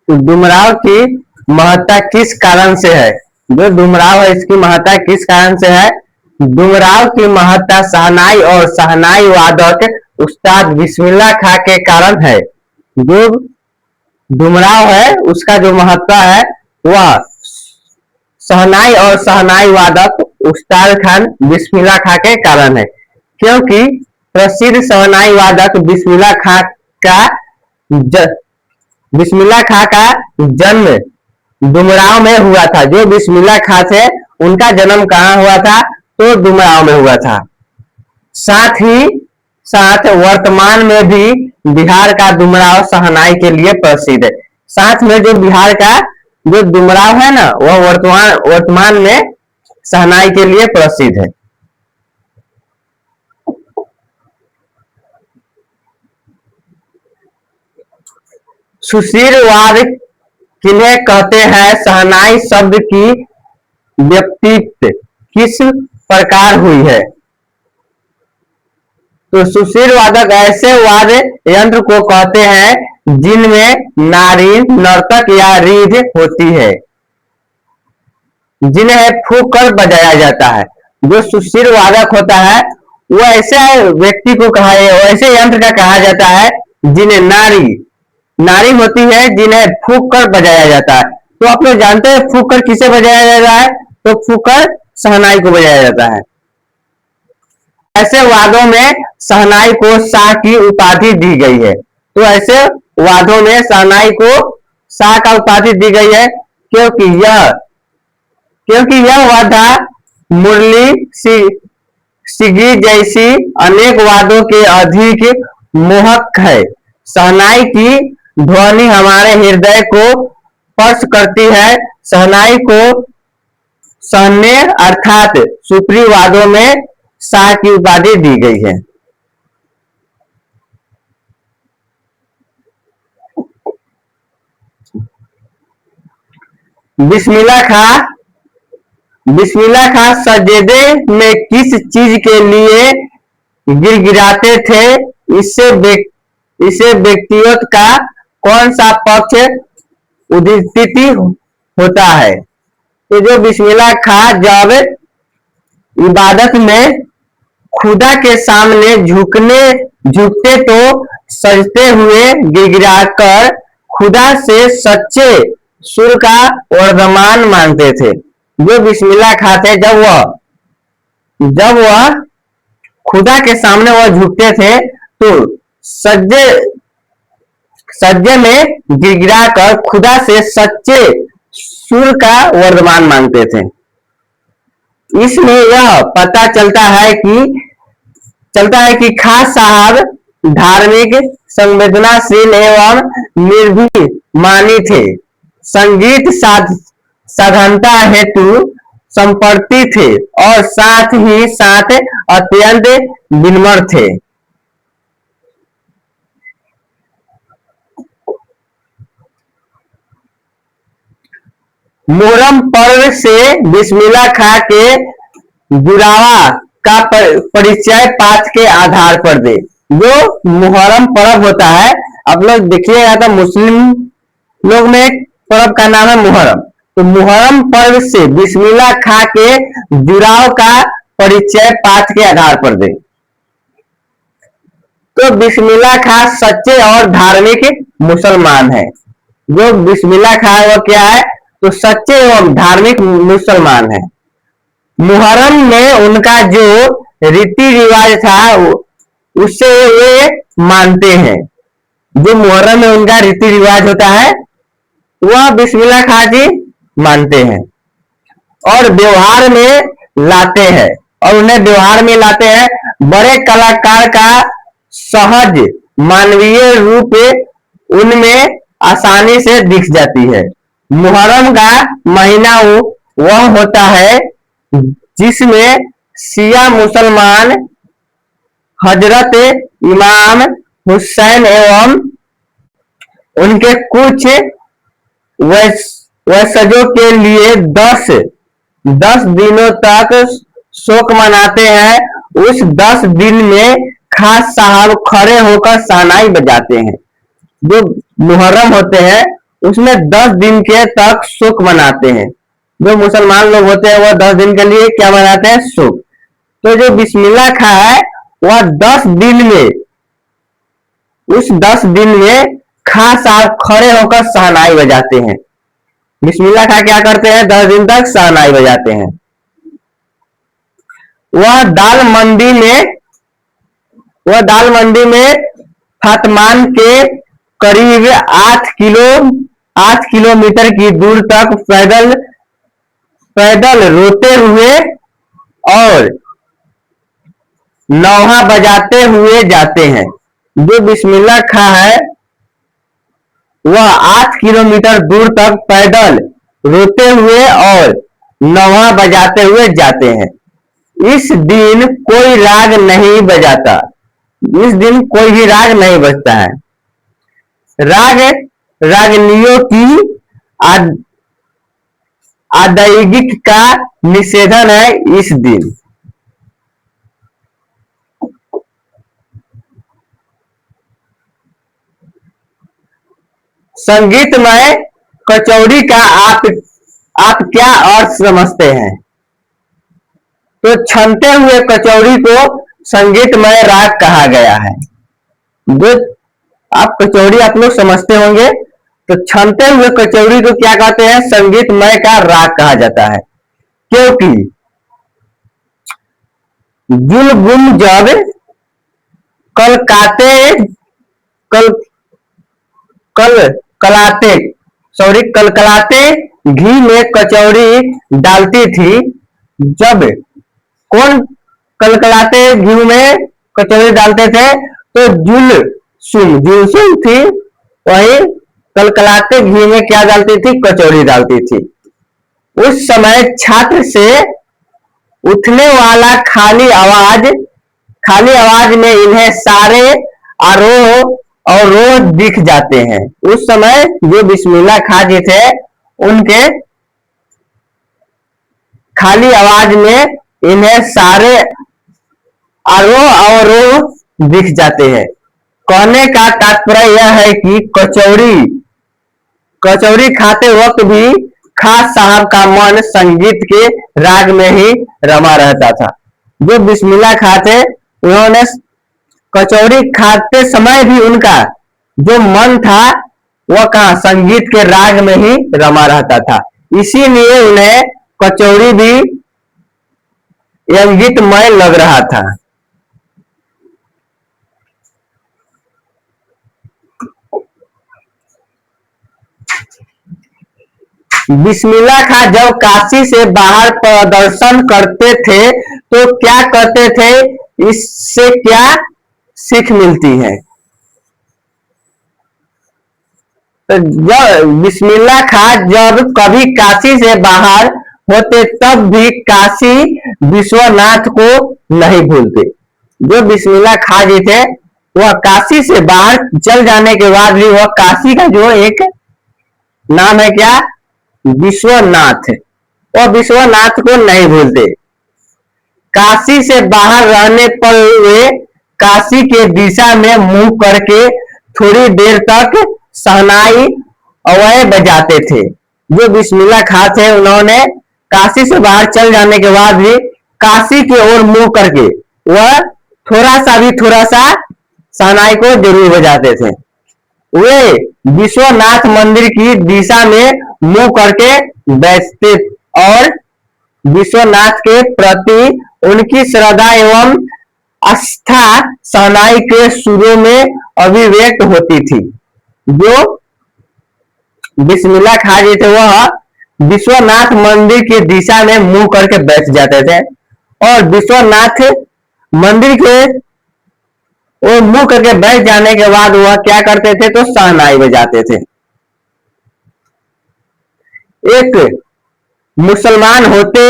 डुमराव की महत्ता किस कारण से है? जो डुमराव है इसकी महत्ता किस कारण से है? डुमराव की महत्ता शहनाई और शहनाई वादक उस्ताद बिस्मिल्लाह खां के कारण है। जो डुमराव है उसका जो महत्ता है वह शहनाई और शहनाई वादक उस्ताद खान बिस्मिल्लाह खां के कारण है, क्योंकि प्रसिद्ध शहनाई वादक बिस्मिल्लाह खां का जन्म डुमराव में हुआ था। जो बिस्मिल्लाह खां थे उनका जन्म कहाँ हुआ था? तो डुमराव में हुआ था। साथ ही साथ वर्तमान में भी बिहार का डुमराव शहनाई के लिए प्रसिद्ध है। साथ में जो बिहार का जो डुमराव है ना वह वर्तमान में शहनाई के लिए प्रसिद्ध है। सुशीलवाद किन्हें कहते हैं? शहनाई शब्द की व्युत्पत्ति किस प्रकार हुई है? तो सुशील वादक ऐसे वाद्य यंत्र को कहते हैं जिनमें नारी नर्तक या रीढ़ होती है, जिन्हें फूंक कर बजाया जाता है। जो सुशील वादक होता है वो ऐसे व्यक्ति को ऐसे यंत्र का कहा जाता है जिन्हें नारी होती है, जिन्हें फूंक कर बजाया जाता है। तो आप लोग जानते हैं फूंक कर किसे बजाया जाता है? तो फूंक कर शहनाई को बजाया जाता है। ऐसे वादों में शहनाई को शाह की उपाधि दी गई है। तो ऐसे वादों में शहनाई को शाह का उपाधि दी गई है क्योंकि यह वाद्य मुरली सिगी जैसी अनेक वादों के अधिक मोहक है। शहनाई की ध्वनि हमारे हृदय को स्पर्श करती है। शहनाई को सहने अर्थात सुप्री वादों में शाह की उपाधि दी गई है। बिस्मिल्लाह खां सजेदे में किस चीज के लिए गिड़गिड़ाते थे? इससे व्यक्तियों का कौन सा पक्ष उद्दीपित होता है? तो जो बिस्मिल्लाह खां जब इबादत में खुदा के सामने झुकते तो सजते हुए गिड़गिड़ाकर खुदा से सच्चे सुर का वर्धमान मांगते थे। जो बिस्मिल्लाह खां थे जब वह खुदा के सामने वह झुकते थे तो सज्जे में गिड़गिड़ा कर खुदा से सच्चे सुर का वर्धमान मांगते थे। इसमें यह पता चलता है कि खां साहब धार्मिक, संवेदनाशील एवं निर्भीक मानी थे। संगीत साधनता हेतु समर्पित थे और साथ ही साथ अत्यंत विनम्र थे। मुहर्रम पर्व से बिस्मिल्लाह खां के जुड़ावा का परिचय पाठ के आधार पर दे। जो मुहर्रम पर्व होता है, आप लोग देखिएगा तो मुस्लिम लोग में एक पर्व का नाम है मुहर्रम। तो मुहर्रम पर्व से बिस्मिल्लाह खां के जुड़ाव का परिचय पाठ के आधार पर दे। तो बिस्मिल्लाह खां सच्चे और धार्मिक मुसलमान है। जो बिस्मिल्लाह खां वो क्या है? तो सच्चे एवं धार्मिक मुसलमान है। मुहर्रम में उनका जो रीति रिवाज था उससे वे मानते हैं। जो मुहर्रम में उनका रीति रिवाज होता है वह बिस्मिल्लाह खां जी मानते हैं और व्यवहार में लाते हैं बड़े कलाकार का सहज मानवीय रूप उनमें आसानी से दिख जाती है। मुहर्रम का महीना वह होता है जिसमें शिया मुसलमान हजरत इमाम हुसैन एवं उनके कुछ वंशजों के लिए 10 दिनों तक शोक मनाते हैं। उस 10 दिन में खास साहब खड़े होकर शहनाई बजाते हैं। जो मुहर्रम होते हैं उसमें 10 दिन के तक शोक मनाते हैं। जो मुसलमान लोग होते हैं वह 10 दिन के लिए क्या मनाते हैं? शोक। तो जो बिस्मिल्लाह खां है वह 10 दिन में, उस 10 दिन में खां साहब खड़े होकर शहनाई बजाते हैं। बिस्मिल्लाह खां क्या करते हैं? 10 दिन तक शहनाई बजाते हैं। वह दाल मंडी में फातमान के करीब 8 किलोमीटर की दूर तक पैदल पैदल रोते हुए और नौहा बजाते हुए जाते हैं। जो बिस्मिल्लाह खां है वह 8 किलोमीटर दूर तक पैदल रोते हुए और नौहा बजाते हुए जाते हैं। इस दिन कोई राग नहीं बजाता, इस दिन कोई भी राग नहीं बजता है। राग रागनियों की अदायगी का निषेधन है इस दिन। संगीतमय कचौड़ी का आप क्या अर्थ समझते हैं? तो छनते हुए कचौड़ी को संगीतमय राग कहा गया है। जो आप कचौड़ी आप लोग समझते होंगे, तो छनते हुए कचौड़ी को क्या कहते हैं? संगीतमय का राग कहा जाता है। क्योंकि जुलगुम जब कलकाते कल कल कलाते कलकलाते घी में कचौड़ी डालती थी। जब कौन कलकलाते घी में कचौड़ी डालते थे? तो जुलसुम थी, वही कलकलाते घी में क्या डालती थी? कचौड़ी डालती थी। उस समय छात्र से उठने वाला खाली आवाज में इन्हें सारे आरोह और रोह दिख जाते हैं। उस समय जो बिस्मिल्लाह खां जी थे उनके खाली आवाज में इन्हें सारे आरोह और रोह दिख जाते हैं। कहने का तात्पर्य यह है कि कचौड़ी खाते वक्त भी खां साहब का मन संगीत के राग में ही रमा रहता था। जो बिस्मिल्लाह खां थे उन्होंने कचौड़ी खाते समय भी उनका जो मन था वह कहाँ? संगीत के राग में ही रमा रहता था। इसीलिए उन्हें कचौड़ी भी संगीतमय लग रहा था। बिस्मिल्लाह खां जब काशी से बाहर प्रदर्शन करते थे तो क्या करते थे? इससे क्या सीख मिलती है? तो जब बिस्मिल्लाह खां जब कभी काशी से बाहर होते तब भी काशी विश्वनाथ को नहीं भूलते। जो बिस्मिल्लाह खां जी थे वह काशी से बाहर चल जाने के बाद भी वह काशी का जो एक नाम है क्या? विश्वनाथ, और विश्वनाथ को नहीं भूलते। काशी से बाहर रहने पर वे काशी के दिशा में मुंह करके थोड़ी देर तक शहनाई अवय बजाते थे। जो बिस्मिल्लाह खां थे उन्होंने काशी से बाहर चल जाने के बाद भी काशी की ओर मुंह करके वह थोड़ा सा शहनाई को जरूर बजाते थे। वे विश्वनाथ मंदिर की दिशा में मुंह करके बैठते और विश्वनाथ के प्रति उनकी श्रद्धा एवं आस्था शहनाई के सुरों में अभिव्यक्त होती थी। जो बिस्मिल्लाह खां जी थे वह विश्वनाथ मंदिर की दिशा में मुंह करके बैठ जाते थे और विश्वनाथ मंदिर के वो मुंह करके बैठ जाने के बाद वह क्या करते थे? तो शहनाई बजाते थे। एक मुसलमान होते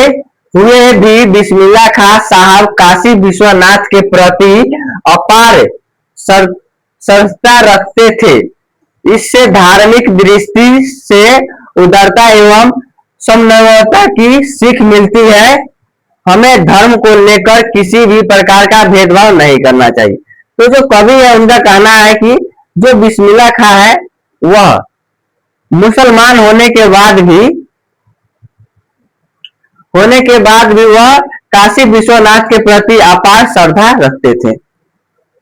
हुए भी बिस्मिल्लाह खां साहब काशी विश्वनाथ के प्रति अपार श्रद्धा रखते थे। इससे धार्मिक दृष्टि से उदारता एवं समन्वयता की सीख मिलती है। हमें धर्म को लेकर किसी भी प्रकार का भेदभाव नहीं करना चाहिए। तो जो कवि है उनका कहना है कि जो बिस्मिल्लाह खां है वह मुसलमान होने के बाद भी वह काशी विश्वनाथ के प्रति अपार श्रद्धा रखते थे।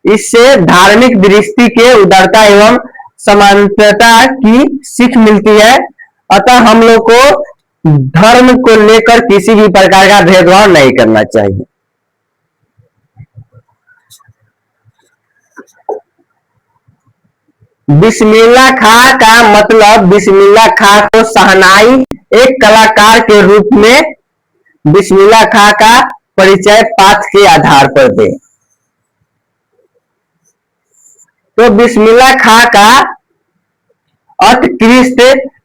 इससे धार्मिक दृष्टि के उदारता एवं समानता की सीख मिलती है। अतः हम लोग को धर्म को लेकर किसी भी प्रकार का भेदभाव नहीं करना चाहिए। बिस्मिल्लाह खां का मतलब, बिस्मिल्लाह खां को शहनाई एक कलाकार के रूप में बिस्मिल्लाह खां का परिचय पाठ के आधार पर दें। तो बिस्मिल्लाह खां का उत्कृष्ट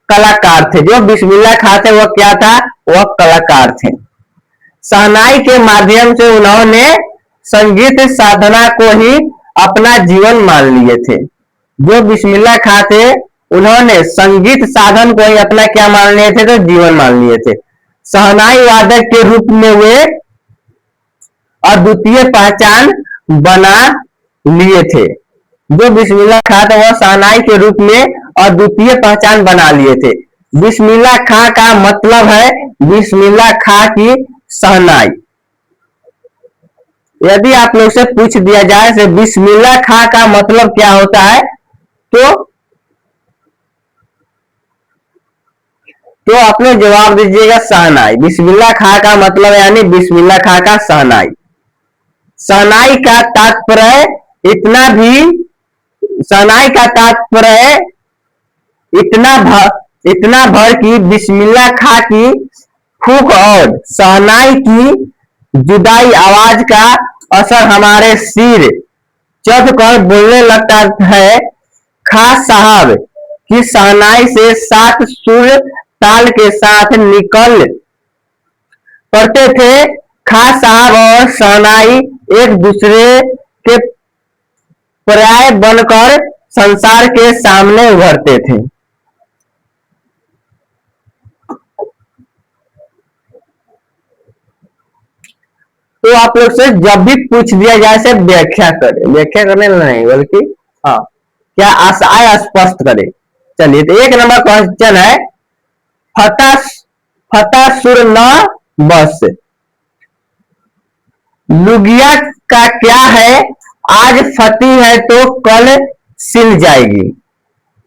कलाकार थे। जो बिस्मिल्लाह खां थे वह क्या था? वह कलाकार थे। शहनाई के माध्यम से उन्होंने संगीत साधना को ही अपना जीवन मान लिए थे। जो बिस्मिल्लाह खां थे उन्होंने संगीत साधन को ही अपना क्या मान लिए थे? तो जीवन मान लिए थे। शहनाई वादक के रूप में वे अद्वितीय पहचान बना लिए थे। जो बिस्मिल्लाह खां था वह शहनाई के रूप में अद्वितीय पहचान बना लिए थे। बिस्मिल्लाह खां का मतलब है बिस्मिल्लाह खां की शहनाई। यदि आप लोग से पूछ दिया जाए कि बिस्मिल्लाह खां का मतलब क्या होता है, तो आप लोग जवाब दीजिएगा शहनाई। बिस्मिल्लाह खां का मतलब यानी बिस्मिल्लाह खां का शहनाई। शहनाई का तात्पर्य इतना भर कि बिस्मिल्लाह खां की फूंक और शहनाई की जुदाई आवाज का असर हमारे सिर चढ़ कर बोलने लगता है। खां साहब की शहनाई से 7 सुर ताल के साथ निकल पड़ते थे। खां साहब और शहनाई एक दूसरे के पर्याय बनकर संसार के सामने उभरते थे। तो आप लोग से जब भी पूछ दिया जाए से व्याख्या करें, व्याख्या करने नहीं बल्कि क्या आशय स्पष्ट करें। चलिए, तो 1 नंबर क्वेश्चन है, फता सुर न बस। लुगिया का क्या है? आज फती है तो कल सिल जाएगी।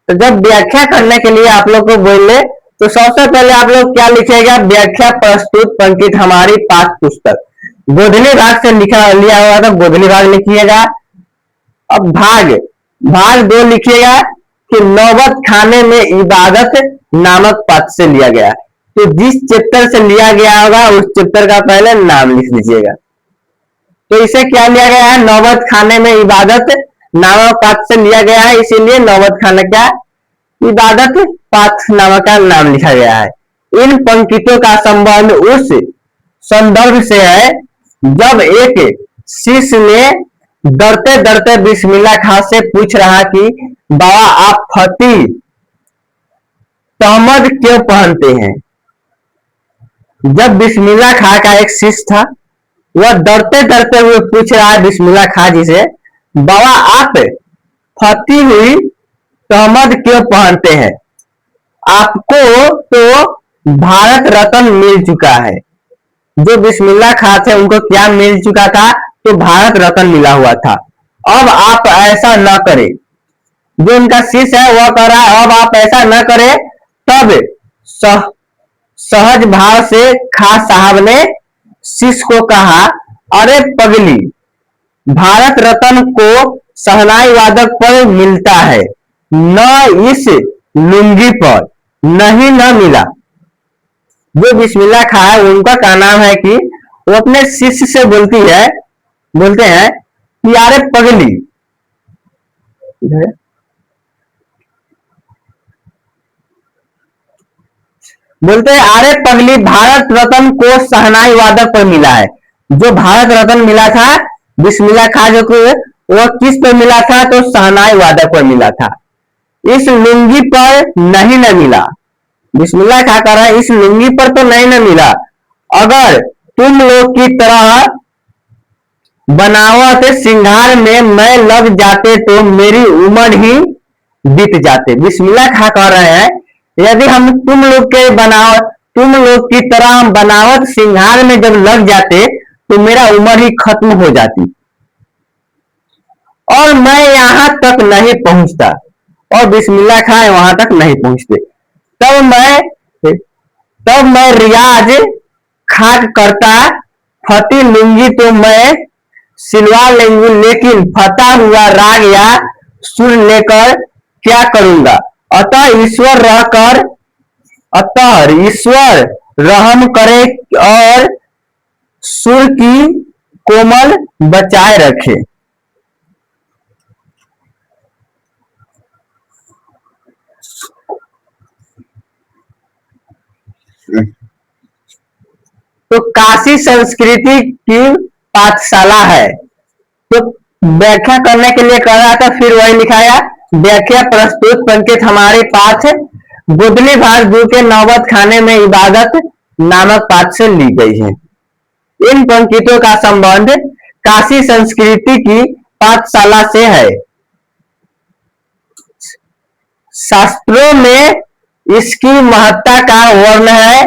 तो जब व्याख्या करने के लिए आप लोग को बोले तो सबसे पहले आप लोग क्या लिखेगा? व्याख्या प्रस्तुत पंक्ति हमारी पाठ्य पुस्तक गोधनी भाग से लिया हुआ था, गोधनी भाग लिखिएगा। अब भाग 2 लिखिएगा कि नौबत खाने में इबादत नामक पाठ से लिया गया। तो जिस चैप्टर से लिया गया होगा उस चैप्टर का पहले नाम लिख लीजिएगा। तो इसे क्या लिया गया है? नौबत खाने में इबादत नामक पाठ से लिया गया है, इसीलिए नौबत खाना क्या इबादत पाठ नामक का नाम लिखा गया है। इन पंक्तियों का संबंध उस संदर्भ से है जब एक शिष्य ने डरते डरते बिस्मिल्लाह खां से पूछ रहा कि बाबा आप फती तहमद क्यों पहनते हैं। जब बिस्मिल्लाह खां का एक शिष्य था, वह डरते डरते हुए पूछ रहा है बिस्मिल्लाह खां जी से, बाबा आप फती हुई तहमद क्यों पहनते हैं? आपको तो भारत रत्न मिल चुका है। जो बिस्मिल्लाह खां थे उनको क्या मिल चुका था? तो भारत रत्न मिला हुआ था। अब आप ऐसा न करें। जो उनका शिष्य है वह कह रहा है अब आप ऐसा न करें। तब सहज भाव से खां साहब ने शिष्य को कहा, अरे पगली, भारत रत्न को शहनाई वादक पर मिलता है, न इस लुंगी पर। नहीं, न मिला। जो बिस्मिल्लाह खां है उनका क्या नाम है कि वो अपने शिष्य से बोलते हैं कि अरे पगली, बोलते हैं अरे पगली, भारत रत्न को शहनाई वादक पर मिला है। जो भारत रत्न मिला था बिस्मिल्लाह खां जो वह किस पर मिला था? तो शहनाई वादक पर मिला था। इस लुंगी पर नहीं न मिला। बिस्मिल्लाह खां कह रहा है इस लुंगी पर तो नहीं न मिला। अगर तुम लोग की तरह बनावट सिंगार में मैं लग जाते तो मेरी उम्र ही बीत जाते। बिस्मिल्लाह खां कह रहे हैं यदि हम तुम लोग की तरह हम बनावट सिंगार में जब लग जाते तो मेरा उम्र ही खत्म हो जाती और मैं यहाँ तक नहीं पहुंचता। और बिस्मिल्लाह खां वहां तक नहीं पहुंचते। तब मैं तब मैं रियाज खाक करता, फटी लूंगी तो मैं सिलवा लेंगी, लेकिन फटा हुआ राग या सुर लेकर क्या करूंगा। अतः ईश्वर रहम करे और सुर की कोमल बचाए रखे। तो काशी संस्कृति की पाठशाला है। तो व्याख्या करने के लिए कह रहा था, फिर वही लिखाया। व्याख्या प्रस्तुत पंडित हमारे पाठ बुदली भारदू के नौबत खाने में इबादत नामक पाठ से ली गई है। इन पंक्तियों का संबंध काशी संस्कृति की पाठशाला से है। शास्त्रों में इसकी महत्ता का वर्णन है।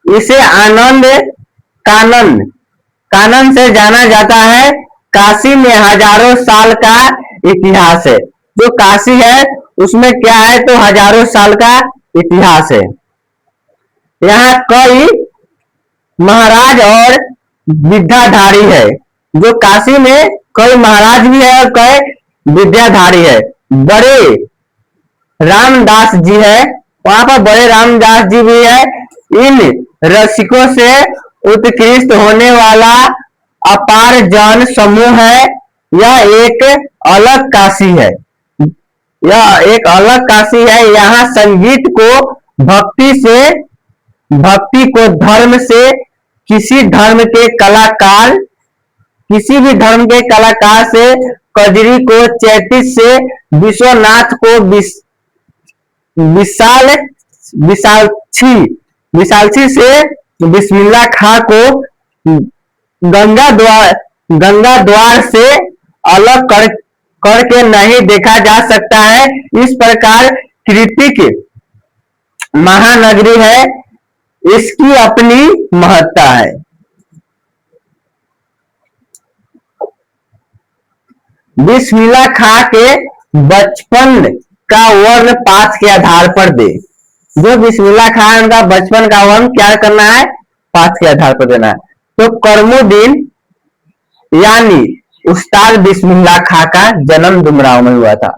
इसे आनंद कानन से जाना जाता है। काशी में हजारों साल का इतिहास है। जो काशी है उसमें क्या है, तो हजारों साल का इतिहास है। यहाँ कई महाराज और विद्याधारी है। जो काशी में कई महाराज भी है और कई विद्याधारी है। बड़े रामदास जी है, वहां पर बड़े रामदास जी भी है। इन रसिकों से उत्कृष्ट होने वाला अपार जन समूह है। यह एक अलग काशी है। यहाँ संगीत को भक्ति को धर्म से, किसी भी धर्म के कलाकार से, कजरी को चैतिस से, विश्वनाथ को विशालक्षी से, बिस्मिल्लाह खां को गंगा द्वार से अलग करके नहीं देखा जा सकता है। इस प्रकार कृतिक महानगरी है, इसकी अपनी महत्ता है। बिस्मिल्लाह खां के बचपन का वर्ण पाठ के आधार पर दे। जो बिस्मिल्लाह खां उनका बचपन का वर्ण क्या करना है, पाठ के आधार पर देना है। तो करमुद्दीन यानी उस्ताद बिस्मिल्लाह खां का जन्म डुमरांव में हुआ था।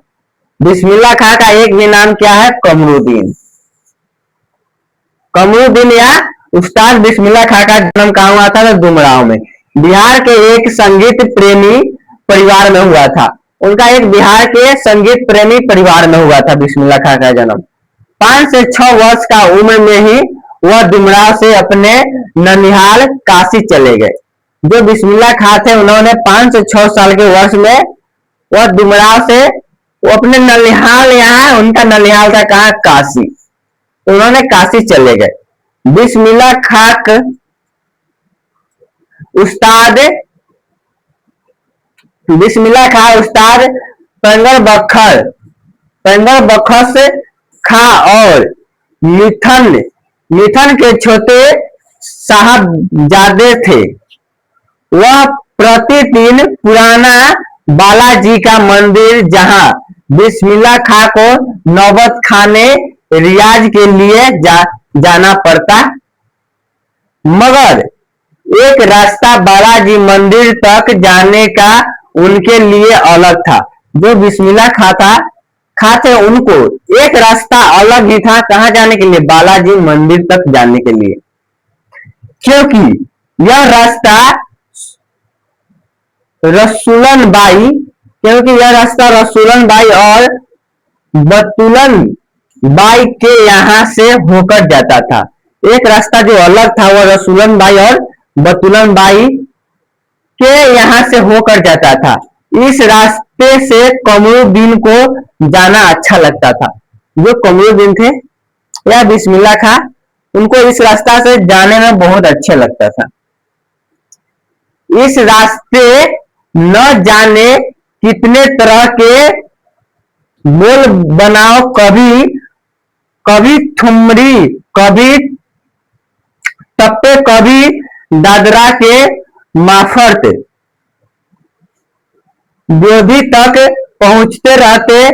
बिस्मिल्लाह खां का एक भी नाम क्या है, कमरुद्दीन। कमरुद्दीन या उस्ताद बिस्मिल्लाह खां का जन्म कहाँ हुआ था, तो डुमरांव में। बिहार के एक संगीत प्रेमी परिवार में हुआ था। उनका एक बिहार के संगीत प्रेमी परिवार में हुआ था बिस्मिल्लाह खां का जन्म। 5 से 6 वर्ष का उम्र में ही वह डुमरांव से अपने ननिहाल काशी चले गए। जो बिस्मिल्लाह खां थे उन्होंने 5 से 6 साल के वर्ष में वह डुमरांव से वो अपने ननिहाल, यहाँ उनका ननिहाल था कहाँ, काशी। तो उन्होंने काशी चले गए। बिस्मिल्लाह खां उस्ताद पेंगर बखश खां और मिथन के छोटे साहबजादे थे। वह प्रतिदिन पुराना बालाजी का मंदिर, जहां बिस्मिल्लाह खां को नौबत खाने रियाज के लिए जाना पड़ता, मगर एक रास्ता बालाजी मंदिर तक जाने का उनके लिए अलग था। जो बिस्मिल्लाह खां थे उनको एक रास्ता अलग ही था, कहां जाने के लिए, बालाजी मंदिर तक जाने के लिए। क्योंकि यह रास्ता रसूलन बाई और बतुलन बाई के यहाँ से होकर जाता था। एक रास्ता जो अलग था वह रसूलन बाई और बतुलन बाई के यहाँ से होकर जाता था। इस रास्ते से कमरुद्दीन को जाना अच्छा लगता था। जो कमरुद्दीन थे या बिस्मिल्लाह खां, उनको इस रास्ता से जाने में बहुत अच्छा लगता था। इस रास्ते न जाने कितने तरह के बोल बनाओ कभी ठुमरी, कभी टप्पे, कभी दादरा के मार्फत ब्योधी तक पहुंचते रहते।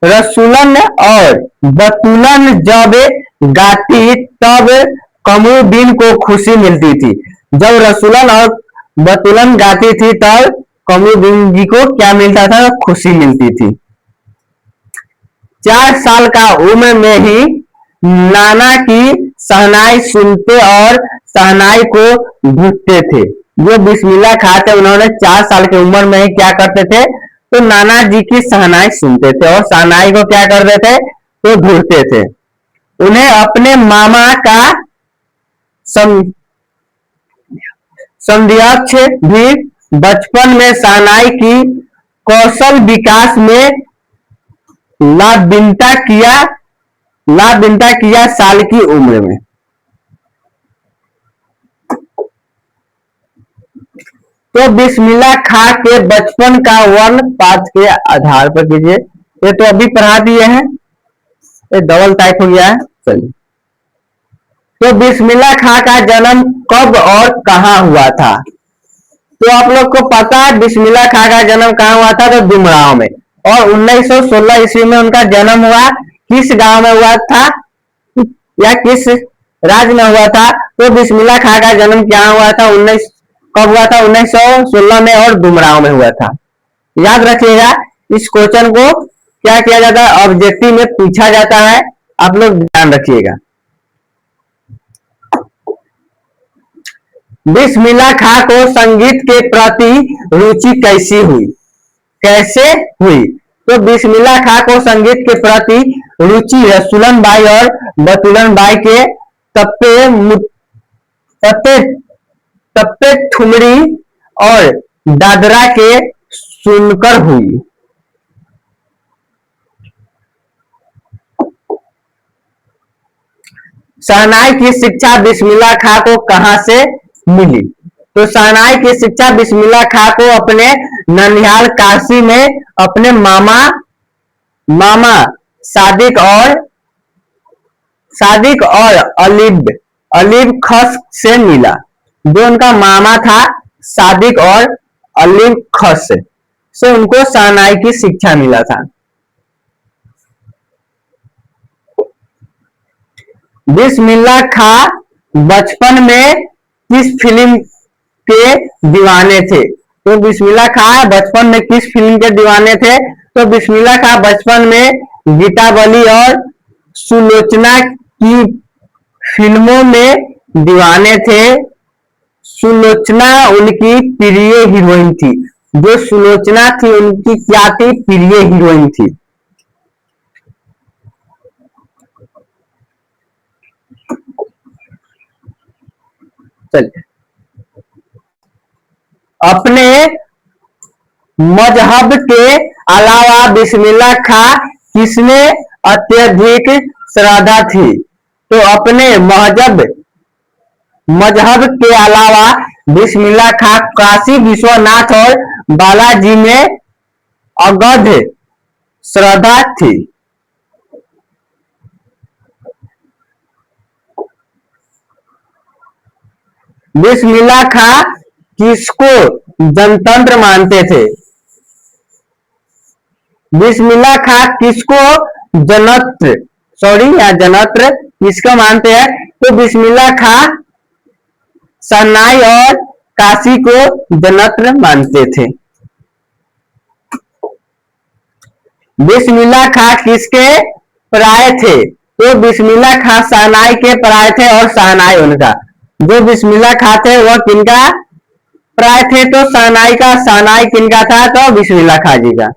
रसूलन और बतूलन जब गाती तब कमरुद्दीन को खुशी मिलती थी। जब रसूलन और बतूलन गाती थी तब कमरुद्दीन जी को क्या मिलता था? खुशी मिलती थी। 4 साल का उम्र में ही नाना की शहनाई सुनते और शहनाई को ढूंढते थे। जो बिस्मिल्लाह खां थे उन्होंने 4 साल की उम्र में ही क्या करते थे? तो नाना जी की शहनाई सुनते थे और शहनाई को क्या करते थे? तो ढूंढते थे। उन्हें अपने मामा का समध्यक्ष भी बचपन में शहनाई की कौशल विकास में लाभिन्नता किया। साल की उम्र में तो बिस्मिल्लाह खां के बचपन का वर्णन पाठ के आधार पर कीजिए। ये तो अभी पढ़ा दिए हैं, ये डबल टाइप हो गया है। चलिए, तो बिस्मिल्लाह खां का जन्म कब और कहां हुआ था? तो आप लोग को पता है बिस्मिल्लाह खां का जन्म कहां हुआ था? तो डुमरांव में। और 1916 ईस्वी में उनका जन्म हुआ। किस गांव में हुआ था या किस राज्य में हुआ था? तो बिस्मिल्लाह खां का जन्म क्या हुआ था? कब हुआ था? 1916 में और डुमरांव में हुआ था। याद रखिएगा, इस क्वेश्चन को क्या किया जाता है? ऑब्जेक्टिव में पूछा जाता है, आप लोग ध्यान रखिएगा। बिस्मिल्लाह खां को संगीत के प्रति रुचि कैसे हुई? तो बिस्मिल्लाह खां को संगीत के प्रति रुचि रसूलन बाई और बतूलन बाई के तप्पे ठुमरी और दादरा के सुनकर हुई। शहनाई की शिक्षा बिस्मिल्लाह खां को कहां से मिली? तो शहनाई की शिक्षा बिस्मिल्लाह खां को अपने ननिहाल काशी में अपने मामा सादिक और अलीब खस से मिला। जो उनका मामा था सादिक और अलीब खस से उनको शहनाई की शिक्षा मिला था। बिस्मिल्लाह खां बचपन में किस फिल्म के दीवाने थे? तो बिस्मिल्लाह खां बचपन में किस फिल्म के दीवाने थे? तो बिस्मिल्लाह खां बचपन में गीतावली और सुलोचना की फिल्मों में दीवाने थे। सुलोचना उनकी प्रिय हीरोइन थी। जो सुलोचना थी उनकी क्या थी? प्रिय हीरोइन थी। चलिए, अपने मजहब के अलावा बिस्मिल्लाह खां किसमें अत्यधिक श्रद्धा थी? तो अपने मजहब के अलावा बिस्मिल्लाह खां काशी विश्वनाथ और बालाजी में अगाध श्रद्धा थी। बिस्मिल्लाह खां किसको जनतंत्र मानते थे? बिस्मिल्लाह खां किसको जनत्र किसको मानते हैं? तो बिस्मिल्लाह खां शहनाई और काशी को जनत्र मानते थे। बिस्मिल्लाह खां किसके पराये थे? तो बिस्मिल्लाह खां शहनाई के पराये थे और शहनाई उनका। जो बिस्मिल्लाह खां थे वह किनका पराये थे? तो शहनाई का। शहनाई किनका था? तो बिस्मिल्लाह खां जी का।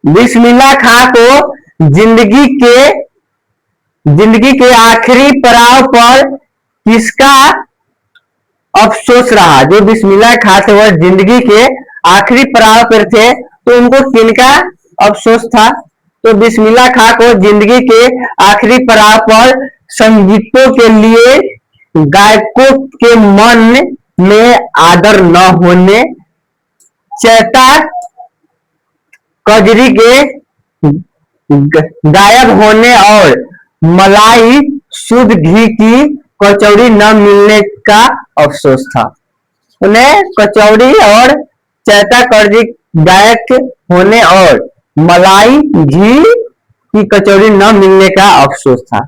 बिस्मिल्लाह खां को जिंदगी के आखिरी पड़ाव पर किसका अफसोस रहा? जो बिस्मिल्लाह खां थे वह जिंदगी के आखिरी पड़ाव पर थे, तो उनको किनका अफसोस था? तो बिस्मिल्लाह खां को जिंदगी के आखिरी पड़ाव पर संगीतों के लिए गायकों के मन में आदर न होने, चैता कजरी के गायब होने और मलाई शुद्ध घी की कचौड़ी न मिलने का अफसोस था। उन्हें कचौड़ी और चैता कर्जी गायक होने और मलाई घी की कचौड़ी न मिलने का अफसोस था।